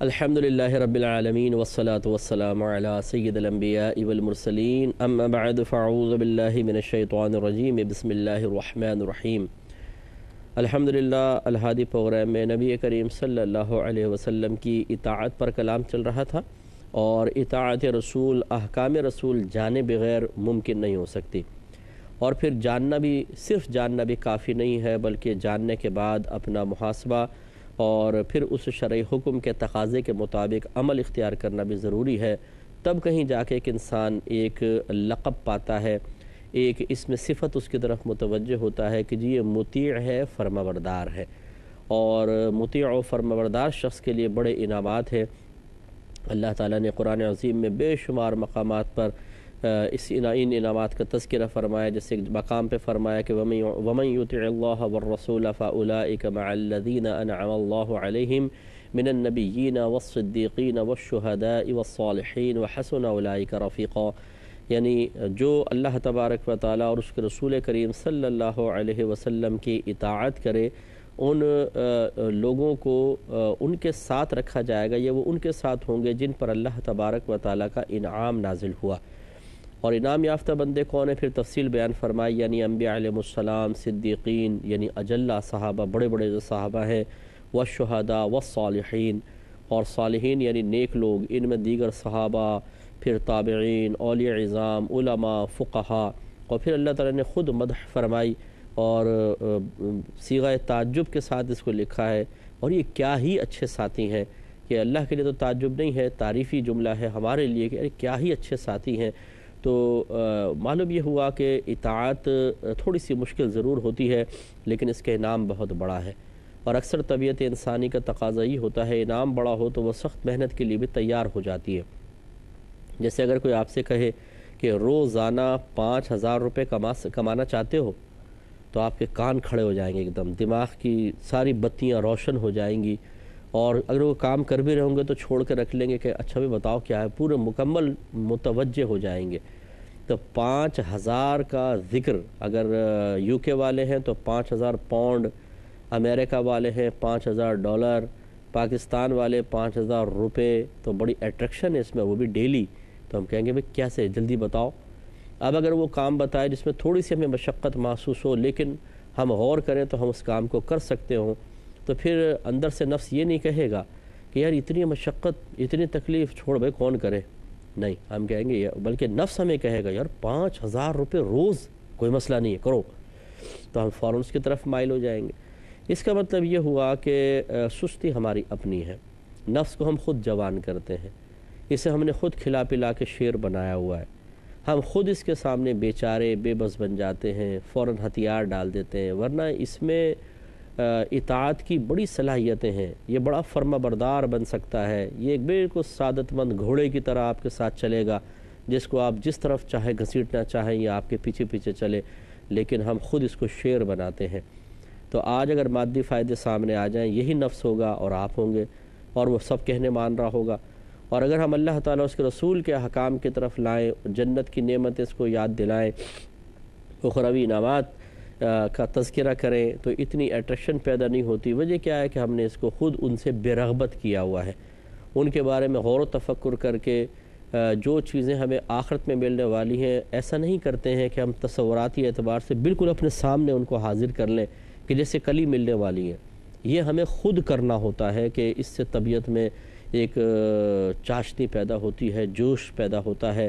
الحمدللہ رب العالمین والصلاة والسلام علی سید الانبیاء والمرسلین اما بعد فاعوذ باللہ من الشیطان الرجیم بسم اللہ الرحمن الرحیم۔ الحمدللہ الہادی پروگرام میں نبی کریم صلی اللہ علیہ وسلم کی اطاعت پر کلام چل رہا تھا، اور اطاعت رسول احکام رسول جانے بغیر ممکن نہیں ہو سکتی، اور پھر جاننا بھی صرف جاننا بھی کافی نہیں ہے، بلکہ جاننے کے بعد اپنا محاسبہ اور پھر اس شرعی حکم کے تقاضے کے مطابق عمل اختیار کرنا بھی ضروری ہے۔ تب کہیں جا کے ایک انسان ایک لقب پاتا ہے، ایک اس میں صفت اس کی طرف متوجہ ہوتا ہے کہ جی یہ مطیع ہے، فرمانبردار ہے، اور مطیع و فرمانبردار شخص کے لیے بڑے انعامات ہیں۔ اللہ تعالیٰ نے قرآن عظیم میں بے شمار مقامات پر ان انعامات کا تذکرہ فرمایا، جیسے ایک مقام پہ فرمایا کہ وَمَن يُطِعِ اللَّهَ وَالرَّسُولَ فَأُولَئِكَ مَعَ الَّذِينَ أَنْعَمَ اللَّهُ عَلَيْهِمْ مِنَ النَّبِيِّينَ وَالصِّدِّيقِينَ وَالشُّهَدَاءِ وَالصَّالِحِينَ وَحَسُنَ أُولَئِكَ رَفِيقًا، یعنی جو اللہ تبارک و تعالیٰ اور اس کے رسول کریم صلی اللہ علیہ وسلم کی اطاعت کرے، ان لوگوں کو ان کے ساتھ رکھا جائے گا، یا وہ ان کے ساتھ ہوں گے جن پر اللہ تبارک و تعالیٰ کا انعام نازل ہوا۔ اور انعام یافتہ بندے کون ہیں، پھر تفصیل بیان فرمائی، یعنی انبیاء علیہ السلام، صدیقین یعنی اجلہ صحابہ، بڑے بڑے جو صحابہ ہیں، والشہداء والصالحین، اور صالحین یعنی نیک لوگ، ان میں دیگر صحابہ، پھر تابعین، اولیاء عظام، علماء، فقہاء، اور پھر اللہ تعالیٰ نے خود مدح فرمائی اور صیغہ تعجب کے ساتھ اس کو لکھا ہے، اور یہ کیا ہی اچھے ساتھی ہیں، کہ اللہ کے لیے تو تعجب نہیں ہے، تعریفی جملہ ہے ہمارے لیے کہ کیا ہی اچھے ساتھی ہیں۔ تو معلوم یہ ہوا کہ اطاعت تھوڑی سی مشکل ضرور ہوتی ہے، لیکن اس کے انعام بہت بڑا ہے، اور اکثر طبیعت انسانی کا تقاضا یہ ہوتا ہے انعام بڑا ہو تو وہ سخت محنت کے لیے بھی تیار ہو جاتی ہے۔ جیسے اگر کوئی آپ سے کہے کہ روزانہ 5,000 روپے کمانا چاہتے ہو، تو آپ کے کان کھڑے ہو جائیں گے، ایک دم دماغ کی ساری بتیاں روشن ہو جائیں گی، اور اگر وہ کام کر بھی رہوں گے تو چھوڑ کے رکھ لیں گے کہ اچھا بھی بتاؤ کیا ہے، پورے مکمل متوجہ ہو جائیں گے۔ تو 5,000 کا ذکر، اگر یو کے والے ہیں تو 5,000 پاؤنڈ، امریکہ والے ہیں 5,000 ڈالر، پاکستان والے 5,000 روپے، تو بڑی اٹریکشن ہے اس میں، وہ بھی ڈیلی۔ تو ہم کہیں گے بھئی کیسے، جلدی بتاؤ۔ اب اگر وہ کام بتائے جس میں تھوڑی سی ہمیں مشقت محسوس ہو، لیکن ہم غور کریں تو ہم اس کام کو کر سکتے ہوں، تو پھر اندر سے نفس یہ نہیں کہے گا کہ یار اتنی مشقت، اتنی تکلیف چھوڑ بھائی کون کرے، نہیں، ہم کہیں گے، بلکہ نفس ہمیں کہے گا یار 5,000 روپے روز کوئی مسئلہ نہیں ہے، کرو، تو ہم فوراً اس کی طرف مائل ہو جائیں گے۔ اس کا مطلب یہ ہوا کہ سستی ہماری اپنی ہے، نفس کو ہم خود جوان کرتے ہیں، اسے ہم نے خود کھلا پلا کے شیر بنایا ہوا ہے، ہم خود اس کے سامنے بیچارے بے بس بن جاتے ہیں، فوراً ہتھیار ڈال دیتے ہیں، ورنہ اس میں اطاعت کی بڑی صلاحیتیں ہیں، یہ بڑا فرما بردار بن سکتا ہے، یہ ایک بالکل سعادت مند گھوڑے کی طرح آپ کے ساتھ چلے گا، جس کو آپ جس طرف چاہے گھسیٹنا چاہیں یا آپ کے پیچھے پیچھے چلے، لیکن ہم خود اس کو شیر بناتے ہیں۔ تو آج اگر مادی فائدے سامنے آ جائیں، یہی نفس ہوگا اور آپ ہوں گے، اور وہ سب کہنے مان رہا ہوگا، اور اگر ہم اللہ تعالیٰ اس کے رسول کے احکام کی طرف لائیں، جنت کی نعمت اس کو یاد دلائیں، اخروی انعامات کا تذکرہ کریں، تو اتنی اٹریکشن پیدا نہیں ہوتی۔ وجہ کیا ہے کہ ہم نے اس کو خود ان سے بے رغبت کیا ہوا ہے، ان کے بارے میں غور و تفکر کر کے جو چیزیں ہمیں آخرت میں ملنے والی ہیں، ایسا نہیں کرتے ہیں کہ ہم تصوراتی اعتبار سے بالکل اپنے سامنے ان کو حاضر کر لیں کہ جیسے کل ہی ملنے والی ہیں۔ یہ ہمیں خود کرنا ہوتا ہے کہ اس سے طبیعت میں ایک چاشنی پیدا ہوتی ہے، جوش پیدا ہوتا ہے،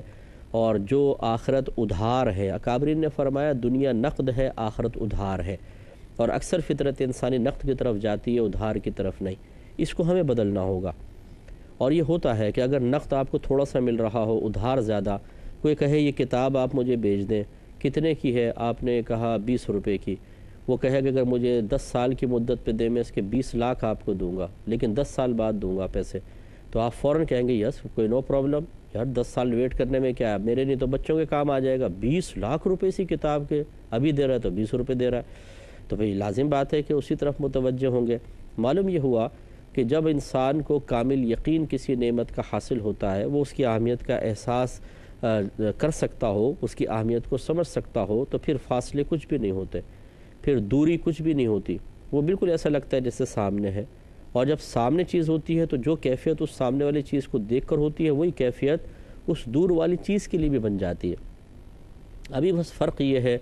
اور جو آخرت ادھار ہے، اکابرین نے فرمایا دنیا نقد ہے، آخرت ادھار ہے، اور اکثر فطرت انسانی نقد کی طرف جاتی ہے، ادھار کی طرف نہیں۔ اس کو ہمیں بدلنا ہوگا، اور یہ ہوتا ہے کہ اگر نقد آپ کو تھوڑا سا مل رہا ہو، ادھار زیادہ، کوئی کہے یہ کتاب آپ مجھے بھیج دیں، کتنے کی ہے، آپ نے کہا 20 روپے کی، وہ کہے کہ اگر مجھے 10 سال کی مدت پہ دیں، میں اس کے 20 لاکھ آپ کو دوں گا، لیکن 10 سال بعد دوں گا پیسے، تو آپ فوراً کہیں گے یس کوئی نو پرابلم، یار 10 سال ویٹ کرنے میں کیا ہے، میرے نہیں تو بچوں کے کام آ جائے گا، 20 لاکھ روپے اسی کتاب کے، ابھی دے رہا ہے تو 20 روپے دے رہا ہے، تو بھئی لازم بات ہے کہ اسی طرف متوجہ ہوں گے۔ معلوم یہ ہوا کہ جب انسان کو کامل یقین کسی نعمت کا حاصل ہوتا ہے، وہ اس کی اہمیت کا احساس کر سکتا ہو، اس کی اہمیت کو سمجھ سکتا ہو، تو پھر فاصلے کچھ بھی نہیں ہوتے، پھر دوری کچھ بھی نہیں ہوتی، وہ بالکل ایسا لگتا ہے جیسے سامنے ہے، اور جب سامنے چیز ہوتی ہے تو جو کیفیت اس سامنے والی چیز کو دیکھ کر ہوتی ہے وہی کیفیت اس دور والی چیز کے لیے بھی بن جاتی ہے۔ ابھی بس فرق یہ ہے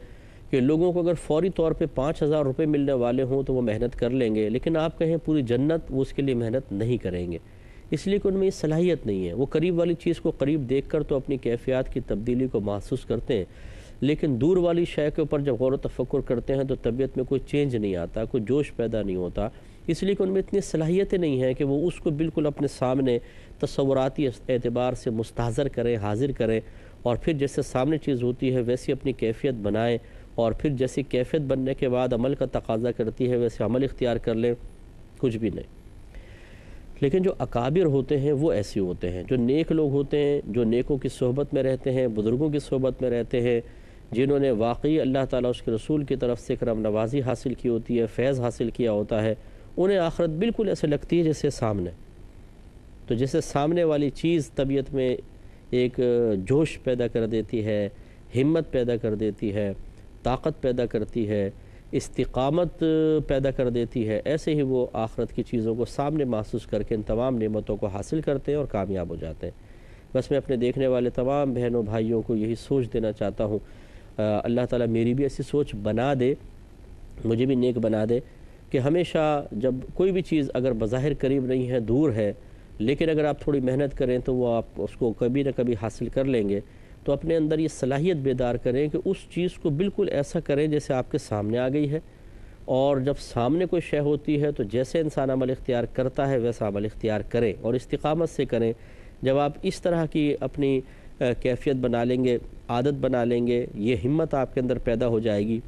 کہ لوگوں کو اگر فوری طور پہ 5,000 روپے ملنے والے ہوں تو وہ محنت کر لیں گے، لیکن آپ کہیں پوری جنت، وہ اس کے لیے محنت نہیں کریں گے، اس لیے کہ ان میں یہ صلاحیت نہیں ہے۔ وہ قریب والی چیز کو قریب دیکھ کر تو اپنی کیفیات کی تبدیلی کو محسوس کرتے ہیں، لیکن دور والی شے کے اوپر جب غور و تفکر کرتے ہیں تو طبیعت میں کوئی چینج نہیں آتا، کوئی جوش پیدا نہیں ہوتا، اس لیے کہ ان میں اتنی صلاحیتیں نہیں ہیں کہ وہ اس کو بالکل اپنے سامنے تصوراتی اعتبار سے مستحضر کریں، حاضر کریں، اور پھر جیسے سامنے چیز ہوتی ہے ویسی اپنی کیفیت بنائیں، اور پھر جیسی کیفیت بننے کے بعد عمل کا تقاضا کرتی ہے ویسے عمل اختیار کر لیں، کچھ بھی نہیں۔ لیکن جو اکابر ہوتے ہیں وہ ایسے ہوتے ہیں، جو نیک لوگ ہوتے ہیں، جو نیکوں کی صحبت میں رہتے ہیں، بزرگوں کی صحبت میں رہتے ہیں، جنہوں نے واقعی اللہ تعالیٰ اس کے رسول کی طرف سے کرم نوازی حاصل کی ہوتی ہے، فیض حاصل کیا ہوتا ہے، انہیں آخرت بالکل ایسے لگتی ہے جیسے سامنے، تو جیسے سامنے والی چیز طبیعت میں ایک جوش پیدا کر دیتی ہے، ہمت پیدا کر دیتی ہے، طاقت پیدا کرتی ہے، استقامت پیدا کر دیتی ہے، ایسے ہی وہ آخرت کی چیزوں کو سامنے محسوس کر کے ان تمام نعمتوں کو حاصل کرتے ہیں اور کامیاب ہو جاتے ہیں۔ بس میں اپنے دیکھنے والے تمام بہنوں بھائیوں کو یہی سوچ دینا چاہتا ہوں، اللہ تعالیٰ میری بھی ایسی سوچ بنا دے، مجھے بھی نیک بنا دے کہ ہمیشہ جب کوئی بھی چیز اگر بظاہر قریب نہیں ہے، دور ہے، لیکن اگر آپ تھوڑی محنت کریں تو وہ آپ اس کو کبھی نہ کبھی حاصل کر لیں گے، تو اپنے اندر یہ صلاحیت بیدار کریں کہ اس چیز کو بالکل ایسا کریں جیسے آپ کے سامنے آ گئی ہے، اور جب سامنے کوئی شے ہوتی ہے تو جیسے انسان عمل اختیار کرتا ہے ویسا عمل اختیار کریں اور استقامت سے کریں۔ جب آپ اس طرح کی اپنی کیفیت بنا لیں گے، عادت بنا لیں گے، یہ ہمت آپ کے اندر پیدا ہو جائے گی،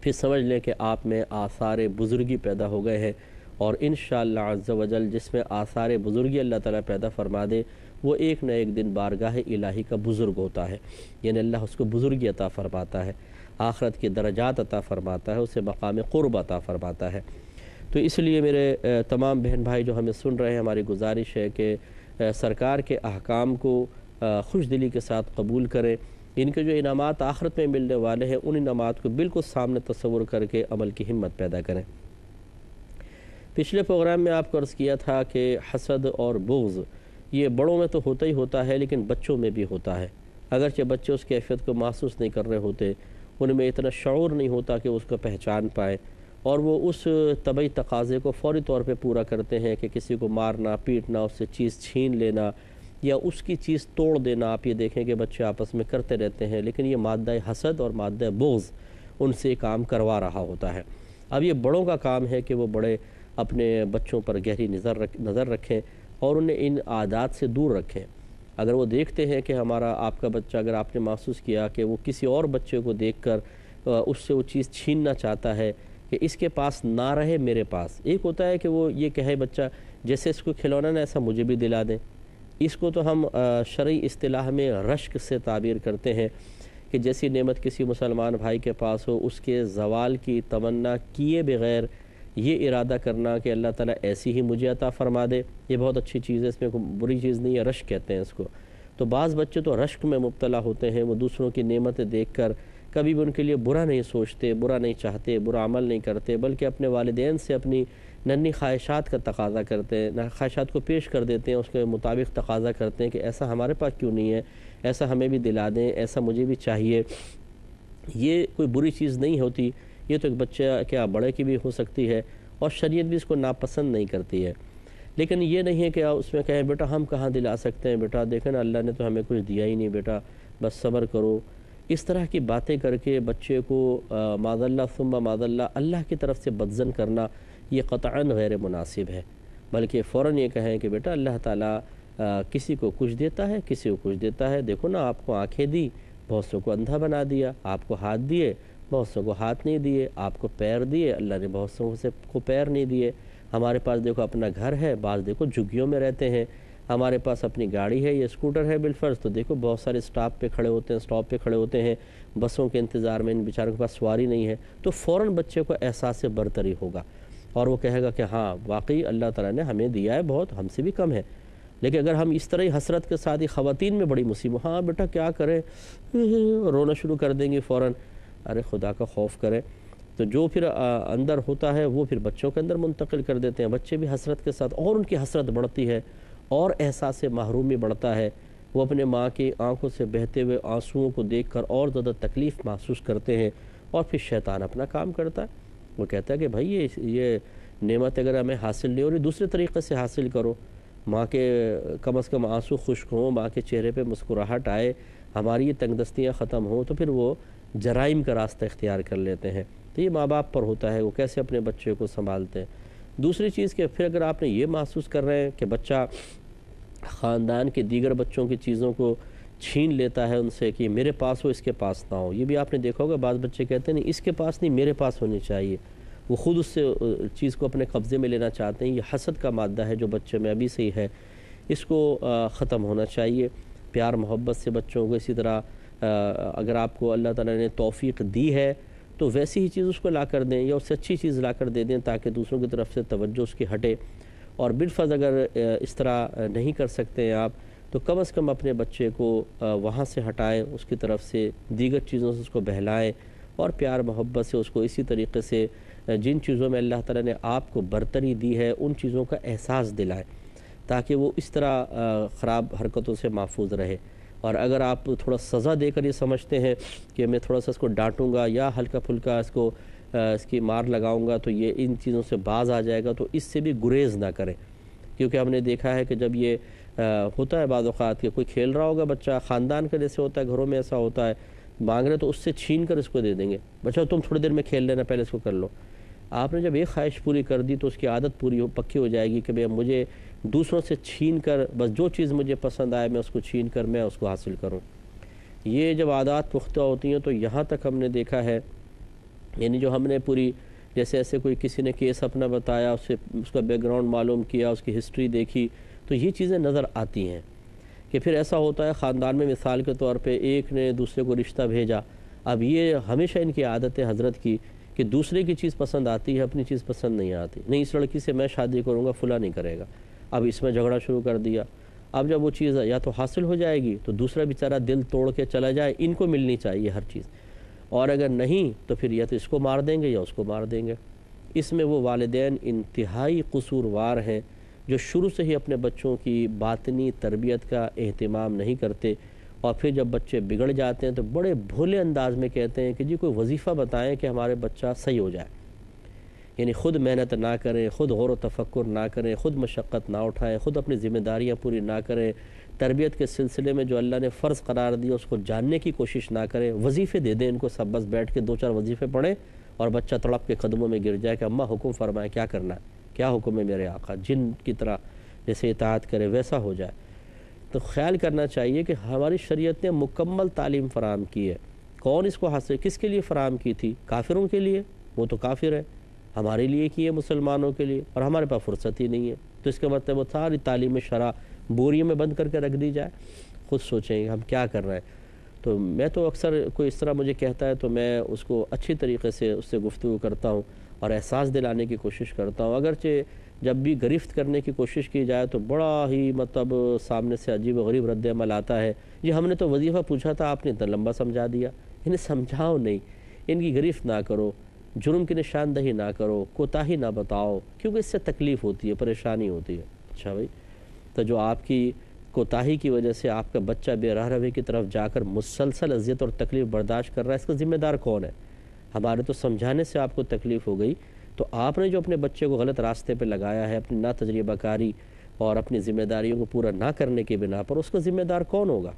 پھر سمجھ لیں کہ آپ میں آثار بزرگی پیدا ہو گئے ہیں، اور انشاءاللہ عز و جل جس میں آثار بزرگی اللہ تعالیٰ پیدا فرما دے وہ ایک نہ ایک دن بارگاہ الہی کا بزرگ ہوتا ہے، یعنی اللہ اس کو بزرگی عطا فرماتا ہے، آخرت کے درجات عطا فرماتا ہے، اسے مقام قرب عطا فرماتا ہے۔ تو اس لیے میرے تمام بہن بھائی جو ہمیں سن رہے ہیں، ہماری گزارش ہے کہ سرکار کے احکام کو خوش دلی کے ساتھ قبول کریں، ان کے جو انعامات آخرت میں ملنے والے ہیں ان انعامات کو بالکل سامنے تصور کر کے عمل کی ہمت پیدا کریں۔ پچھلے پروگرام میں آپ کو عرض کیا تھا کہ حسد اور بغض یہ بڑوں میں تو ہوتا ہی ہوتا ہے، لیکن بچوں میں بھی ہوتا ہے، اگرچہ بچے اس کیفیت کو محسوس نہیں کر رہے ہوتے، ان میں اتنا شعور نہیں ہوتا کہ اس کو پہچان پائے، اور وہ اس طبعی تقاضے کو فوری طور پہ پورا کرتے ہیں کہ کسی کو مارنا، پیٹنا، اس سے چیز چھین لینا یا اس کی چیز توڑ دینا۔ آپ یہ دیکھیں کہ بچے آپس میں کرتے رہتے ہیں، لیکن یہ مادہ حسد اور مادہ بغض ان سے کام کروا رہا ہوتا ہے۔ اب یہ بڑوں کا کام ہے کہ وہ بڑے اپنے بچوں پر گہری نظر رکھیں اور انہیں ان عادات سے دور رکھیں۔ اگر وہ دیکھتے ہیں کہ ہمارا آپ کا بچہ، اگر آپ نے محسوس کیا کہ وہ کسی اور بچے کو دیکھ کر اس سے وہ چیز چھیننا چاہتا ہے کہ اس کے پاس نہ رہے میرے پاس، ایک ہوتا ہے کہ وہ یہ کہے بچہ جیسے اس کو کھلونا نا ایسا مجھے بھی دلا دیں، اس کو تو ہم شرعی اصطلاح میں رشک سے تعبیر کرتے ہیں کہ جیسی نعمت کسی مسلمان بھائی کے پاس ہو اس کے زوال کی تمنا کیے بغیر یہ ارادہ کرنا کہ اللہ تعالیٰ ایسی ہی مجھے عطا فرما دے، یہ بہت اچھی چیز ہے، اس میں کوئی بری چیز نہیں ہے، رشک کہتے ہیں اس کو۔ تو بعض بچے تو رشک میں مبتلا ہوتے ہیں، وہ دوسروں کی نعمتیں دیکھ کر کبھی بھی ان کے لیے برا نہیں سوچتے، برا نہیں چاہتے، برا عمل نہیں کرتے، بلکہ اپنے والدین سے اپنی ننھی خواہشات کا تقاضا کرتے ہیں، خواہشات کو پیش کر دیتے ہیں، اس کے مطابق تقاضا کرتے ہیں کہ ایسا ہمارے پاس کیوں نہیں ہے، ایسا ہمیں بھی دلا دیں، ایسا مجھے بھی چاہیے۔ یہ کوئی بری چیز نہیں ہوتی، یہ تو ایک بچہ کیا بڑے کی بھی ہو سکتی ہے، اور شریعت بھی اس کو ناپسند نہیں کرتی ہے، لیکن یہ نہیں ہے کہ اس میں کہیں بیٹا ہم کہاں دلا سکتے ہیں، بیٹا دیکھیں نا اللہ نے تو ہمیں کچھ دیا ہی نہیں، بیٹا بس صبر کرو۔ اس طرح کی باتیں کر کے بچے کو معاذ اللہ ثم معاذ اللہ کی طرف سے بدظن کرنا یہ قطعاً غیر مناسب ہے، بلکہ فوراً یہ کہیں کہ بیٹا اللہ تعالیٰ کسی کو کچھ دیتا ہے، کسی کو کچھ دیتا ہے، دیکھو نا آپ کو آنکھیں دی، بہت سو کو اندھا بنا دیا، آپ کو ہاتھ دیے، بہت سو کو ہاتھ نہیں دیے، آپ کو پیر دیے، اللہ نے بہت سو کو پیر نہیں دیے، ہمارے پاس دیکھو اپنا گھر ہے، بعض دیکھو جھگیوں میں رہتے ہیں، ہمارے پاس اپنی گاڑی ہے یا اسکوٹر ہے بالفرض، تو دیکھو بہت سارے اسٹاپ پہ کھڑے ہوتے ہیں، بسوں کے انتظار میں ان بیچاروں کے پاس سواری نہیں ہے، تو فوراً بچے کو احساس برتری ہوگا اور وہ کہے گا کہ ہاں واقعی اللہ تعالیٰ نے ہمیں دیا ہے بہت، ہم سے بھی کم ہے۔ لیکن اگر ہم اس طرح ہی حسرت کے ساتھ ہی خواتین میں بڑی مصیبت، ہاں بیٹا کیا کریں، رونا شروع کر دیں گے فوراً، ارے خدا کا خوف کریں، تو جو پھر اندر ہوتا ہے وہ پھر بچوں کے اندر منتقل کر دیتے ہیں، بچے بھی حسرت کے ساتھ، اور ان کی حسرت بڑھتی ہے اور احساس محرومی بڑھتا ہے، وہ اپنے ماں کی آنکھوں سے بہتے ہوئے آنسوؤں کو دیکھ کر اور زیادہ تکلیف محسوس کرتے ہیں، اور پھر شیطان اپنا کام کرتا ہے، وہ کہتا ہے کہ بھائی یہ نعمت اگر ہمیں حاصل نہیں ہو رہی دوسرے طریقے سے حاصل کرو، ماں کے کم از کم آنسو خشک ہوں، ماں کے چہرے پہ مسکراہٹ آئے، ہماری یہ تنگ دستیاں ختم ہوں، تو پھر وہ جرائم کا راستہ اختیار کر لیتے ہیں۔ تو یہ ماں باپ پر ہوتا ہے وہ کیسے اپنے بچے کو سنبھالتے ہیں۔ دوسری چیز کہ پھر اگر آپ نے یہ محسوس کر رہے ہیں کہ بچہ خاندان کے دیگر بچوں کی چیزوں کو چھین لیتا ہے ان سے کہ میرے پاس ہو اس کے پاس نہ ہو، یہ بھی آپ نے دیکھا ہوگا، بعض بچے کہتے ہیں نہیں اس کے پاس نہیں میرے پاس ہونی چاہیے، وہ خود اس سے چیز کو اپنے قبضے میں لینا چاہتے ہیں۔ یہ حسد کا مادہ ہے جو بچے میں ابھی سے ہی ہے، اس کو ختم ہونا چاہیے۔ پیار محبت سے بچوں کو اسی طرح اگر آپ کو اللہ تعالیٰ نے توفیق دی ہے تو ویسی ہی چیز اس کو لا کر دیں یا اس سے اچھی چیز لا کر دے دیں تاکہ دوسروں کی طرف سے توجہ اس کی ہٹے، اور بالفرض اگر اس طرح نہیں کر سکتے ہیں آپ تو کم از کم اپنے بچے کو وہاں سے ہٹائیں، اس کی طرف سے دیگر چیزوں سے اس کو بہلائیں، اور پیار محبت سے اس کو اسی طریقے سے جن چیزوں میں اللہ تعالیٰ نے آپ کو برتری دی ہے ان چیزوں کا احساس دلائیں تاکہ وہ اس طرح خراب حرکتوں سے محفوظ رہے۔ اور اگر آپ تھوڑا سزا دے کر یہ سمجھتے ہیں کہ میں تھوڑا سا اس کو ڈانٹوں گا یا ہلکا پھلکا اس کی مار لگاؤں گا تو یہ ان چیزوں سے باز آ جائے گا، تو اس سے بھی گریز نہ کریں، کیونکہ ہم نے دیکھا ہے کہ جب یہ ہوتا ہے بعض اوقات کہ کوئی کھیل رہا ہوگا بچہ، خاندان کا جیسے ہوتا ہے، گھروں میں ایسا ہوتا ہے، مانگ رہے تو اس سے چھین کر اس کو دے دیں گے، بچہ تم تھوڑی دیر میں کھیل لینا پہلے اس کو کر لو۔ آپ نے جب ایک خواہش پوری کر دی تو اس کی عادت پکی ہو جائے گی کہ بھئی مجھے دوسروں سے چھین کر بس جو چیز مجھے پسند آئے میں اس کو چھین کر میں اس کو حاصل کروں۔ یہ جب عادات پختہ ہوتی ہیں تو یہاں تک ہم نے دیکھا ہے، یعنی جو ہم نے پوری جیسے ایسے کوئی کسی نے کیس اپنا بتایا، اس کا بیک گراؤنڈ معلوم کیا، اس کی ہسٹری دیکھی، تو یہ چیزیں نظر آتی ہیں کہ پھر ایسا ہوتا ہے خاندان میں مثال کے طور پہ ایک نے دوسرے کو رشتہ بھیجا، اب یہ ہمیشہ ان کی عادت ہے حضرت کی کہ دوسرے کی چیز پسند آتی ہے، اپنی چیز پسند نہیں آتی، نہیں اس لڑکی سے میں شادی کروں گا، فلاں نہیں کرے گا، اب اس میں جھگڑا شروع کر دیا۔ اب جب وہ چیز یا تو حاصل ہو جائے گی تو دوسرا بیچارہ دل توڑ کے چلا جائے، ان کو ملنی چاہیے ہر چیز، اور اگر نہیں تو پھر یا تو اس کو مار دیں گے یا اس کو مار دیں گے۔ اس میں وہ والدین انتہائی قصوروار ہیں جو شروع سے ہی اپنے بچوں کی باطنی تربیت کا اہتمام نہیں کرتے، اور پھر جب بچے بگڑ جاتے ہیں تو بڑے بھولے انداز میں کہتے ہیں کہ جی کوئی وظیفہ بتائیں کہ ہمارے بچہ صحیح ہو جائے، یعنی خود محنت نہ کریں، خود غور و تفکر نہ کریں، خود مشقت نہ اٹھائیں، خود اپنی ذمہ داریاں پوری نہ کریں، تربیت کے سلسلے میں جو اللہ نے فرض قرار دیا اس کو جاننے کی کوشش نہ کریں، وظیفے دے دیں ان کو، سب بس بیٹھ کے 2-4 وظیفے پڑھیں اور بچہ تڑپ کے قدموں میں گر جائے کہ اماں حکم فرمائے کیا کرنا ہے، کیا حکم ہے میرے آقا، جن کی طرح جیسے اطاعت کرے ویسا ہو جائے۔ تو خیال کرنا چاہیے کہ ہماری شریعت نے مکمل تعلیم فراہم کی ہے، کون اس کو حاصل کس کے لیے فراہم کی تھی؟ کافروں کے لیے، وہ تو کافر ہے، ہمارے لیے کی ہے مسلمانوں کے لیے، اور ہمارے پاس فرصت ہی نہیں ہے، تو اس کا مطلب وہ ساری تعلیم شرع بوریوں میں بند کر کے رکھ دی جائے۔ خود سوچیں ہم کیا کر رہے ہیں۔ تو میں تو اکثر کوئی اس طرح مجھے کہتا ہے تو میں اس کو اچھی طریقے سے اس سے گفتگو کرتا ہوں اور احساس دلانے کی کوشش کرتا ہوں، اگرچہ جب بھی گرفت کرنے کی کوشش کی جائے تو بڑا ہی مطلب سامنے سے عجیب و غریب رد عمل آتا ہے، جی ہم نے تو وظیفہ پوچھا تھا آپ نے اتنا لمبا سمجھا دیا، انہیں سمجھاؤ نہیں، ان کی گرفت نہ کرو، جرم کی نشاندہی نہ کرو، کوتاہی نہ بتاؤ، کیونکہ اس سے تکلیف ہوتی ہے، پریشانی ہوتی ہے۔ اچھا بھائی، تو جو آپ کی کوتاہی کی وجہ سے آپ کا بچہ بے راہ روی کی طرف جا کر مسلسل اذیت اور تکلیف برداشت کر رہا ہے، اس کا ذمہ دار کون ہے؟ ہمارے تو سمجھانے سے آپ کو تکلیف ہو گئی، تو آپ نے جو اپنے بچے کو غلط راستے پہ لگایا ہے اپنی نا تجربہ کاری اور اپنی ذمہ داریوں کو پورا نہ کرنے کی بنا پر، اس کا ذمہ دار کون ہوگا؟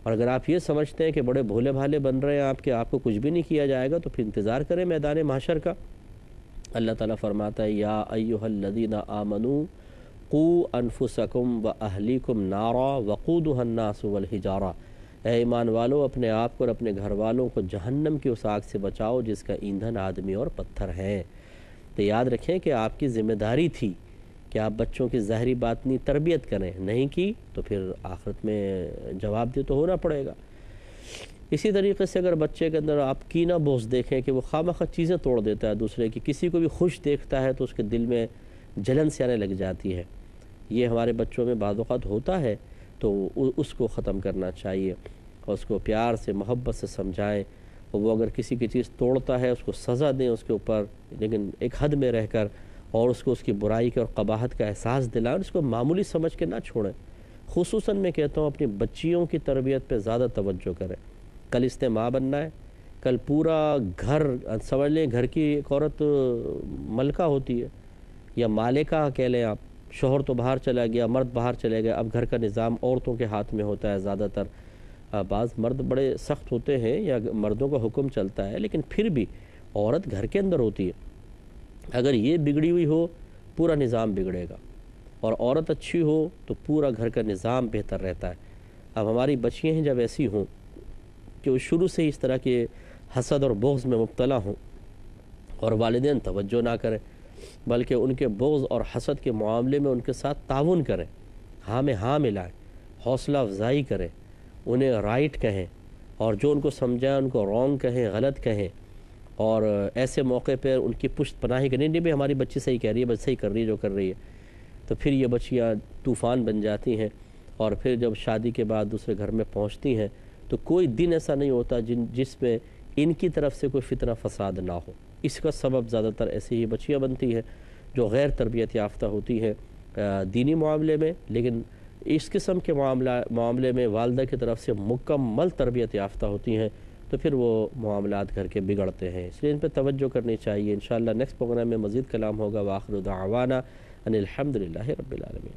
اور اگر آپ یہ سمجھتے ہیں کہ بڑے بھولے بھالے بن رہے ہیں آپ کے، آپ کو کچھ بھی نہیں کیا جائے گا، تو پھر انتظار کریں میدان محشر کا۔ اللہ تعالیٰ فرماتا ہے یا ایھا الذین آمنوا قوا انفسکم واہلیکم نارا وقودھا الناس والحجارہ، اے ایمان والو اپنے آپ کو اور اپنے گھر والوں کو جہنم کی اس آگ سے بچاؤ جس کا ایندھن آدمی اور پتھر ہے۔ تو یاد رکھیں کہ آپ کی ذمہ داری تھی کہ آپ بچوں کی ظاہری باطنی تربیت کریں، نہیں کی تو پھر آخرت میں جواب دہ تو ہونا پڑے گا۔ اسی طریقے سے اگر بچے کے اندر آپ کینہ بغض دیکھیں کہ وہ خواہ چیزیں توڑ دیتا ہے دوسرے کی، کسی کو بھی خوش دیکھتا ہے تو اس کے دل میں جلن سی آنے لگ جاتی ہے، یہ ہمارے بچوں میں بعض اوقات ہوتا ہے، تو اس کو ختم کرنا چاہیے اور اس کو پیار سے محبت سے سمجھائیں وہ اگر کسی کی چیز توڑتا ہے اس کو سزا دیں اس کے اوپر، لیکن ایک حد میں رہ کر، اور اس کو اس کی برائی کے اور قباحت کا احساس دلائیں، اس کو معمولی سمجھ کے نہ چھوڑیں۔ خصوصاً میں کہتا ہوں اپنی بچیوں کی تربیت پہ زیادہ توجہ کریں۔ کل اس نے ماں بننا ہے، کل پورا گھر، سمجھ لیں گھر کی ایک عورت ملکہ ہوتی ہے یا مالکہ کہہ لیں آپ، شوہر تو باہر چلا گیا، مرد باہر چلے گئے، اب گھر کا نظام عورتوں کے ہاتھ میں ہوتا ہے زیادہ تر۔ بعض مرد بڑے سخت ہوتے ہیں یا مردوں کا حکم چلتا ہے، لیکن پھر بھی عورت گھر کے اندر ہوتی ہے، اگر یہ بگڑی ہوئی ہو پورا نظام بگڑے گا، اور عورت اچھی ہو تو پورا گھر کا نظام بہتر رہتا ہے۔ اب ہماری بچیاں ہیں جب ایسی ہوں کہ وہ شروع سے اس طرح کے حسد اور بغض میں مبتلا ہوں، اور والدین توجہ نہ کریں، بلکہ ان کے بغض اور حسد کے معاملے میں ان کے ساتھ تعاون کریں، ہاں میں ہاں ملائیں، حوصلہ افزائی کریں، انہیں رائٹ کہیں، اور جو ان کو سمجھائیں ان کو رونگ کہیں، غلط کہیں، اور ایسے موقع پر ان کی پشت پناہی کریں، نہیں بھی ہماری بچی صحیح کہہ رہی ہے، بس صحیح کر رہی ہے جو کر رہی ہے، تو پھر یہ بچیاں طوفان بن جاتی ہیں، اور پھر جب شادی کے بعد دوسرے گھر میں پہنچتی ہیں تو کوئی دن ایسا نہیں ہوتا جس میں ان کی طرف سے کوئی فتنہ فساد نہ ہو۔ اس کا سبب زیادہ تر ایسی ہی بچیاں بنتی ہیں جو غیر تربیت یافتہ ہوتی ہیں دینی معاملے میں، لیکن اس قسم کے معاملے میں والدہ کی طرف سے مکمل تربیت یافتہ ہوتی ہیں، تو پھر وہ معاملات گھر کے بگڑتے ہیں، اس لیے ان پہ توجہ کرنی چاہیے۔ انشاءاللہ نیکسٹ پروگرام میں مزید کلام ہوگا۔ وآخر دعوانا ان الحمدللہ رب العالمین۔